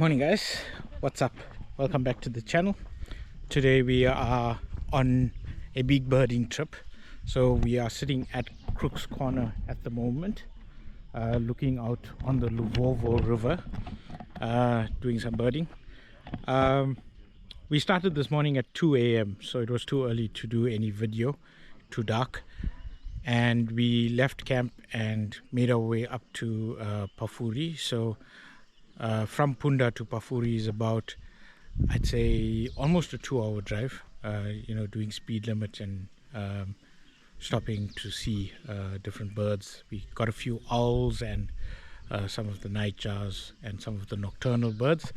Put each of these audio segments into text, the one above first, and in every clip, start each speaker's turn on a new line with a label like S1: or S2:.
S1: Morning guys, what's up? Welcome back to the channel. Today we are on a big birding trip. So we are sitting at Crook's Corner at the moment, looking out on the Luvovo River, doing some birding. We started this morning at 2 a.m. so it was too early to do any video, too dark, and we left camp and made our way up to Pafuri. So from Punda to Pafuri is about, I'd say, almost a 2-hour drive, doing speed limit and stopping to see different birds. We got a few owls and some of the nightjars and some of the nocturnal birds,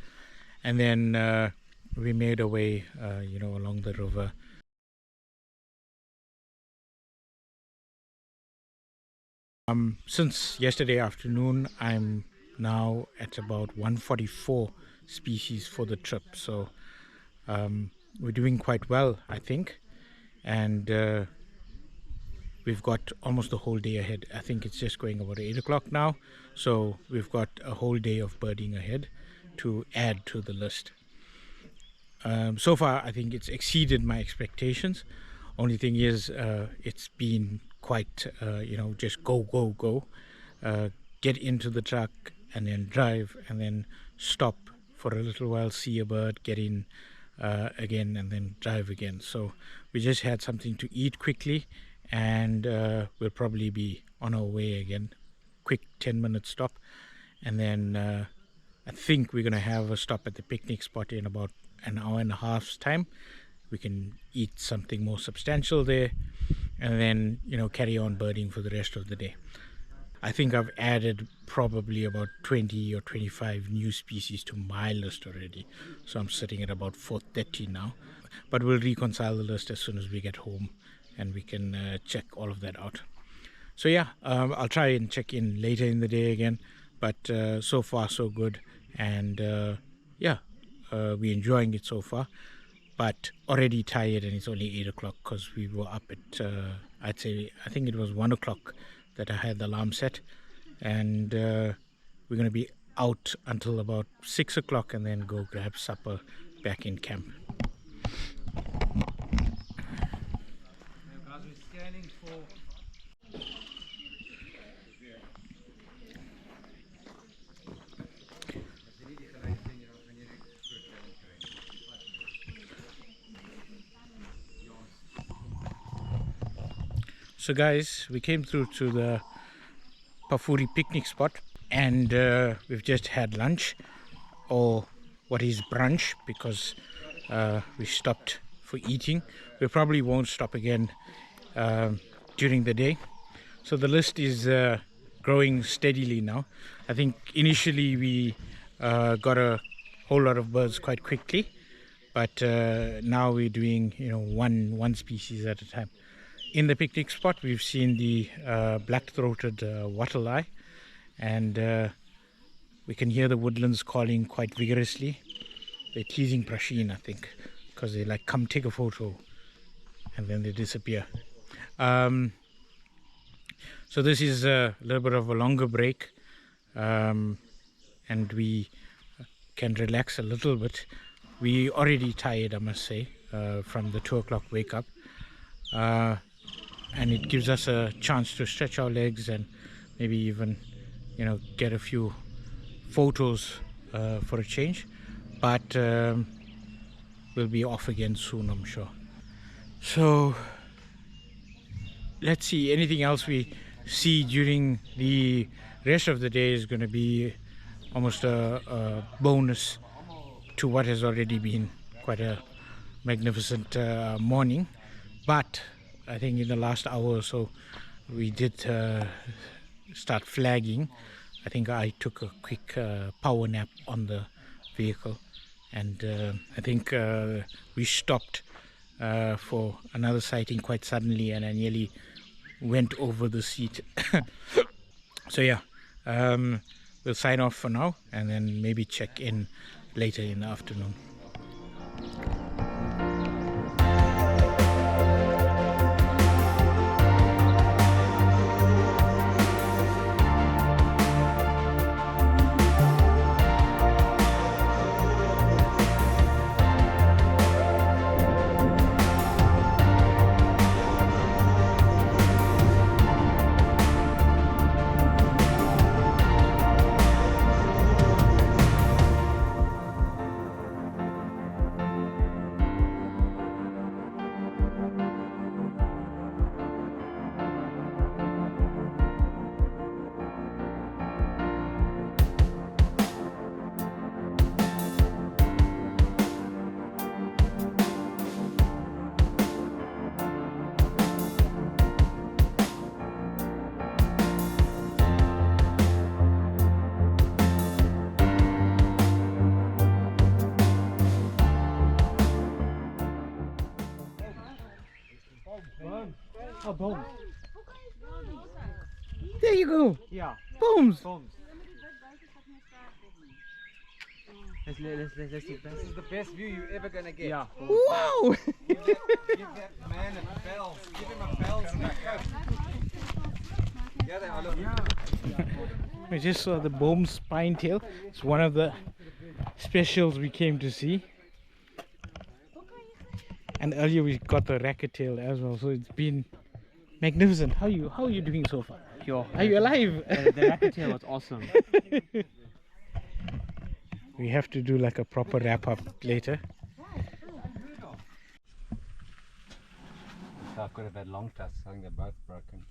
S1: and then we made our way along the river. Since yesterday afternoon, I'm now at about 144 species for the trip, so we're doing quite well, I think, and we've got almost the whole day ahead. I think it's just going about 8 o'clock now, so we've got a whole day of birding ahead to add to the list. So far I think it's exceeded my expectations. Only thing is it's been quite just go, get into the truck and then drive and then stop for a little while, see a bird, get in again and then drive again. So we just had something to eat quickly, and we'll probably be on our way again. Quick 10-minute stop, and then I think we're gonna have a stop at the picnic spot in about an hour and a half's time. We can eat something more substantial there and then carry on birding for the rest of the day. I think I've added probably about 20 or 25 new species to my list already, so I'm sitting at about 430 now, but we'll reconcile the list as soon as we get home and we can check all of that out. So yeah, I'll try and check in later in the day again, but so far so good, and we're enjoying it so far, but already tired, and it's only 8 o'clock because we were up at I think it was 1 o'clock that I had the alarm set, and we're going to be out until about 6 o'clock and then go grab supper back in camp. So guys, we came through to the Pafuri picnic spot, and we've just had lunch, or what is brunch, because we stopped for eating. We probably won't stop again during the day. So the list is growing steadily now. I think initially we got a whole lot of birds quite quickly, but now we're doing one species at a time. In the picnic spot, we've seen the black-throated wattle-eye, and we can hear the woodlands calling quite vigorously. They're teasing Prasheen, I think, because they like, come take a photo, and then they disappear. So this is a little bit of a longer break, and we can relax a little bit. We already tired, I must say, from the 2 o'clock wake up. And it gives us a chance to stretch our legs and maybe even get a few photos for a change, but we'll be off again soon, I'm sure. So let's see, anything else we see during the rest of the day is going to be almost a bonus to what has already been quite a magnificent morning. But I think in the last hour or so we did start flagging. I think I took a quick power nap on the vehicle, and I think we stopped for another sighting quite suddenly, and I nearly went over the seat. So yeah, we'll sign off for now and then maybe check in later in the afternoon.
S2: Oh, bones.
S1: There you go.
S2: Yeah,
S1: Bones.
S2: bones. Let's see.
S3: This is the best view you're ever gonna get.
S2: Yeah.
S1: Wow.
S3: Give that man a bells. Give him a bells. Yeah, they are. Look.
S1: We just saw the Bohm spine tail. It's one of the specials we came to see. And earlier we got the racket tail as well. So it's been magnificent. How are you doing so far?
S2: Yo,
S1: Are you alive?
S2: the racket tail was awesome.
S1: We have to do like a proper wrap up later.
S3: I could have had long tusks. I think they're both broken.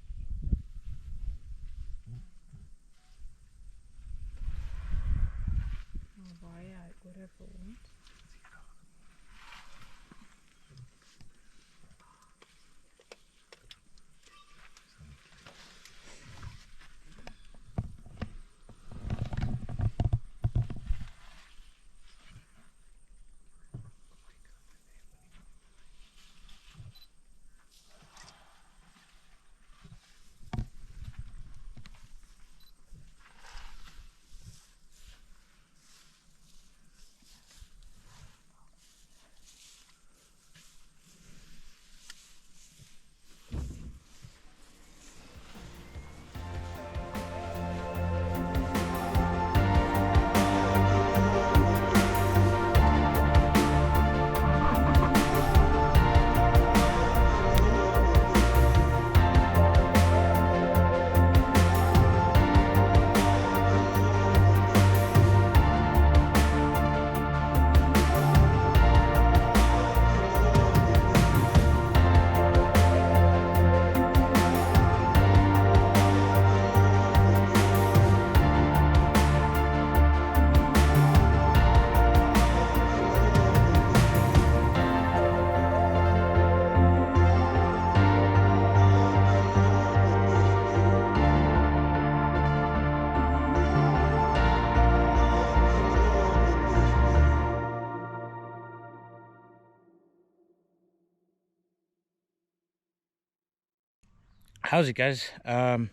S1: How's it, guys?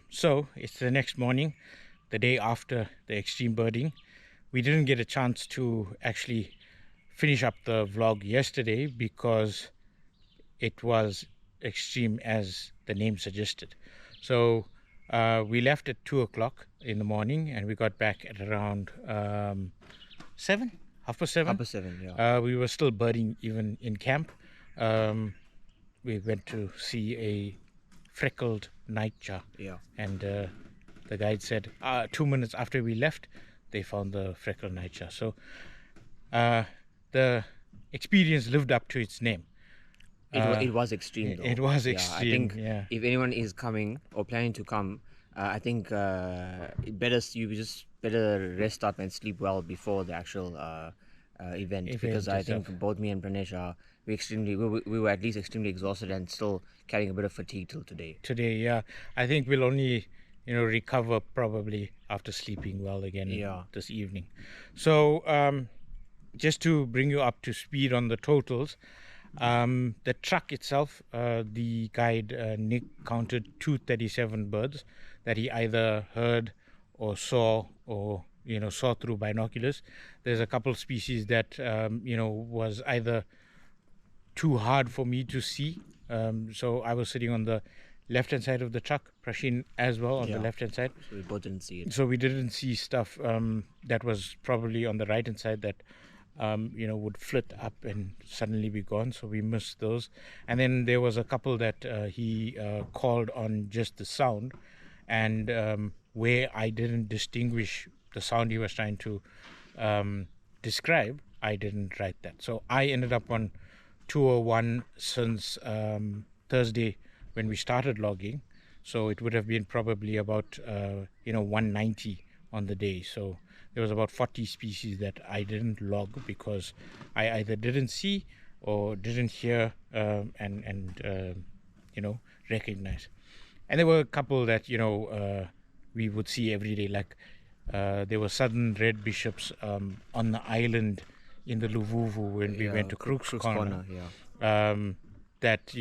S1: So it's the next morning, the day after the extreme birding. We didn't get a chance to actually finish up the vlog yesterday because it was extreme, as the name suggested. So we left at 2 o'clock in the morning and we got back at around 7, half past 7.
S2: Upper 7, yeah.
S1: We were still birding even in camp. We went to see a freckled nightjar.
S2: Yeah.
S1: And the guide said 2 minutes after we left, they found the freckled nightjar. So the experience lived up to its name.
S2: It was extreme though.
S1: It was
S2: Yeah,
S1: extreme.
S2: I think
S1: yeah.
S2: if anyone is coming or planning to come, I think you just better rest up and sleep well before the actual event, because I
S1: itself.
S2: think both me and Pranesh we were at least extremely exhausted and still carrying a bit of fatigue till today.
S1: Today, yeah, I think we'll only recover probably after sleeping well again this evening. So just to bring you up to speed on the totals, the truck itself, the guide Nick counted 237 birds that he either heard or saw, or saw through binoculars. There's a couple species that was either too hard for me to see, so I was sitting on the left hand side of the truck, Prasheen as well on the left hand side,
S2: so we both didn't see it.
S1: So we didn't see stuff that was probably on the right hand side that would flit up and suddenly be gone, so we missed those. And then there was a couple that he called on just the sound, and where I didn't distinguish the sound he was trying to describe, I didn't write that. So I ended up on 201 since Thursday when we started logging, so it would have been probably about 190 on the day. So there was about 40 species that I didn't log because I either didn't see or didn't hear and recognize. And there were a couple that we would see every day, like there were southern red bishops on the island in the Luvuvu when we went to Kruger
S2: Corner,
S1: that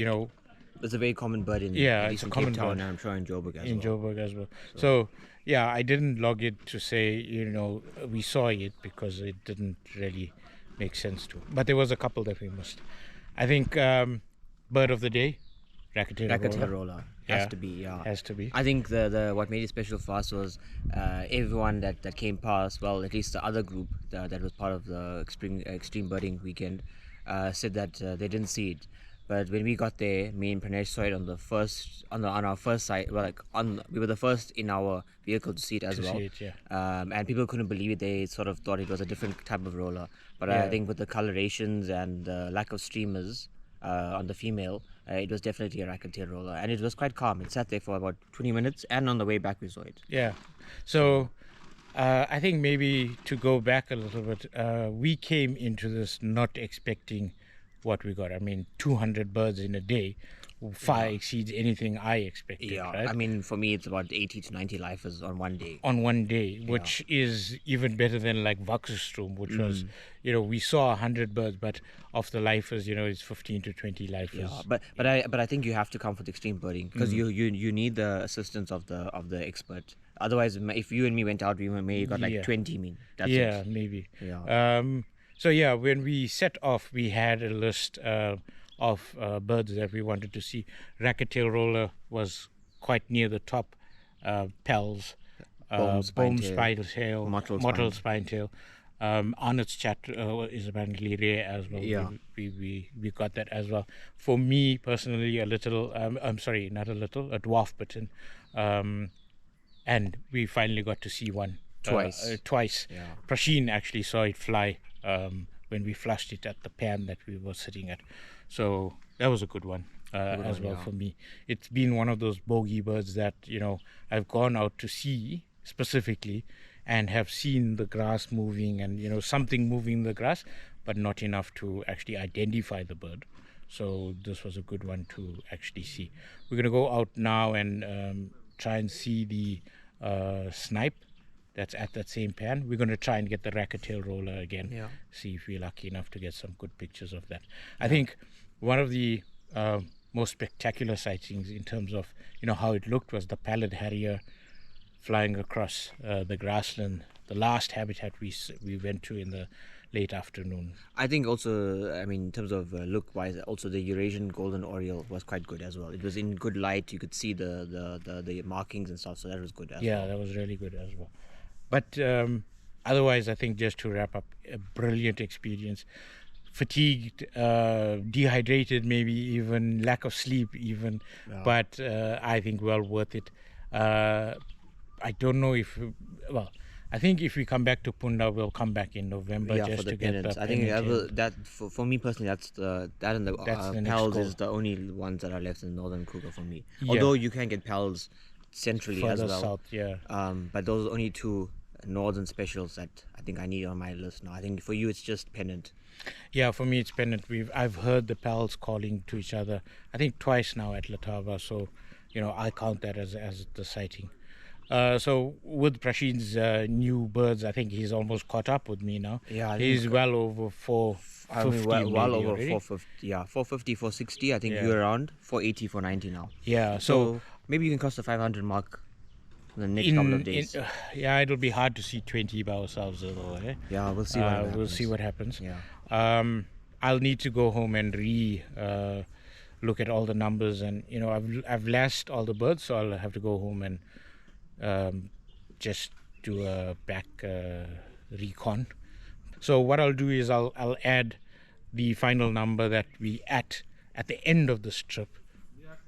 S2: It's a very common bird in
S1: Yeah,
S2: at
S1: it's
S2: least
S1: a
S2: in
S1: common
S2: Cape Town,
S1: bird.
S2: and I'm sure in Joburg as
S1: In
S2: well.
S1: Joburg as well. So yeah, I didn't log it to say, you know, we saw it because it didn't really make sense to. But there was a couple that we missed. I think bird of the day, racketeer
S2: Racketeer
S1: roller.
S2: roller
S1: Yeah,
S2: has to be, yeah.
S1: has to be.
S2: I think the what made it special for us was everyone that came past. Well, at least the other group that was part of the extreme birding weekend said that they didn't see it. But when we got there, me and Pranesh saw it on the first on our first sight. Well, like we were the first in our vehicle to see it as
S1: To
S2: well.
S1: see it, yeah.
S2: And people couldn't believe it. They sort of thought it was a different type of roller. But I
S1: Yeah.
S2: think with the colorations and the lack of streamers on the female, it was definitely a racketeer roller, and it was quite calm. It sat there for about 20 minutes, and on the way back we saw it.
S1: Yeah. So I think maybe to go back a little bit, we came into this not expecting what we got. I mean, 200 birds in a day far exceeds anything I expected,
S2: Yeah,
S1: right?
S2: I mean, for me, it's about 80 to 90 lifers on one day.
S1: On one day, which is even better than like Wachsstrom, which was, you know, we saw 100 birds, but of the lifers, you know, it's 15 to 20 lifers.
S2: Yeah, but I think you have to come for the extreme birding because you need the assistance of the expert. Otherwise, if you and me went out, we may got like
S1: Yeah.
S2: 20 mean. That's
S1: Yeah,
S2: it.
S1: maybe.
S2: Yeah.
S1: So yeah, when we set off, we had a list of birds that we wanted to see. Racketeer roller was quite near the top. Pels,
S2: Bome
S1: spinetail,
S2: mottled
S1: spinetail. Arnott's chat is apparently rare as well.
S2: Yeah.
S1: We got that as well. For me personally, a little. I'm sorry, not a little. A dwarf bittern. And we finally got to see one
S2: Twice.
S1: Twice.
S2: Yeah.
S1: Prasheen actually saw it fly when we flushed it at the pan that we were sitting at. So that was a good one as well for me. It's been one of those bogey birds that, you know, I've gone out to see specifically and have seen the grass moving and, you know, something moving in the grass, but not enough to actually identify the bird. So this was a good one to actually see. We're going to go out now and try and see the snipe that's at that same pan. We're going to try and get the racketeer roller again.
S2: Yeah.
S1: See if we're lucky enough to get some good pictures of that. I think one of the most spectacular sightings in terms of, you know, how it looked was the pallid harrier flying across the grassland, the last habitat we went to in the late afternoon.
S2: I think also, I mean, in terms of look-wise, also the Eurasian golden oriole was quite good as well. It was in good light. You could see the markings and stuff, so that was good as well.
S1: Yeah, that was really good as well. But otherwise, I think just to wrap up, a brilliant experience. Fatigued, dehydrated, maybe even lack of sleep, even, but I think well worth it. I don't know if, I think if we come back to Punda, we'll come back in November
S2: Yeah,
S1: just
S2: for the
S1: to get
S2: pennants.
S1: the
S2: I think
S1: pennant.
S2: that for me personally, that and the
S1: That's the next
S2: pals
S1: goal.
S2: is the only ones that are left in northern Kruger for me.
S1: Yeah.
S2: Although you can get pals centrally
S1: Further
S2: as well.
S1: south, yeah.
S2: But those are only two northern specials that I think I need on my list now. I think for you it's just pennant.
S1: Yeah, for me it's pennant. I've heard the pals calling to each other, I think twice now at Lethaba, so, you know, I count that as the sighting. So with Prasheen's new birds, I think he's almost caught up with me now.
S2: Yeah, I
S1: he's
S2: think-
S1: well over 450.
S2: I mean, well
S1: maybe
S2: over
S1: already.
S2: 450. Yeah, 450, 460. I think
S1: Yeah.
S2: you're around 480, 490 now.
S1: Yeah,
S2: So maybe you can cross the 500 mark in the next couple of days.
S1: yeah, it'll be hard to see 20 by ourselves though.
S2: Yeah, we'll see what happens.
S1: We'll see what happens.
S2: Yeah.
S1: I'll need to go home and look at all the numbers, and you know, I've lashed all the birds, so I'll have to go home and just do a back recon. So what I'll do is I'll add the final number that we at the end of this trip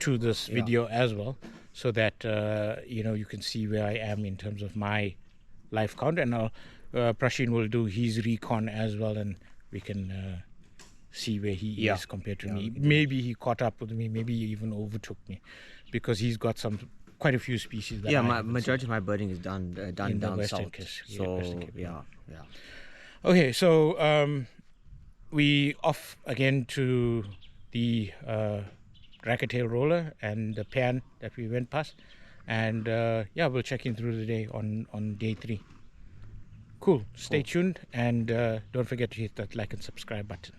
S1: to this video as well, so that you know, you can see where I am in terms of my life count, and Prasheen will do his recon as well, and we can see where he is compared to me. Maybe he caught up with me, maybe he even overtook me, because he's got quite a few species that
S2: My majority of my birding is done
S1: in the
S2: down
S1: Western
S2: south.
S1: Cape.
S2: So
S1: Western Cape,
S2: yeah.
S1: Okay, so we off again to the racketeer roller and the pan that we went past, and we'll check in through the day on day 3. Cool. Stay tuned, and don't forget to hit that like and subscribe button.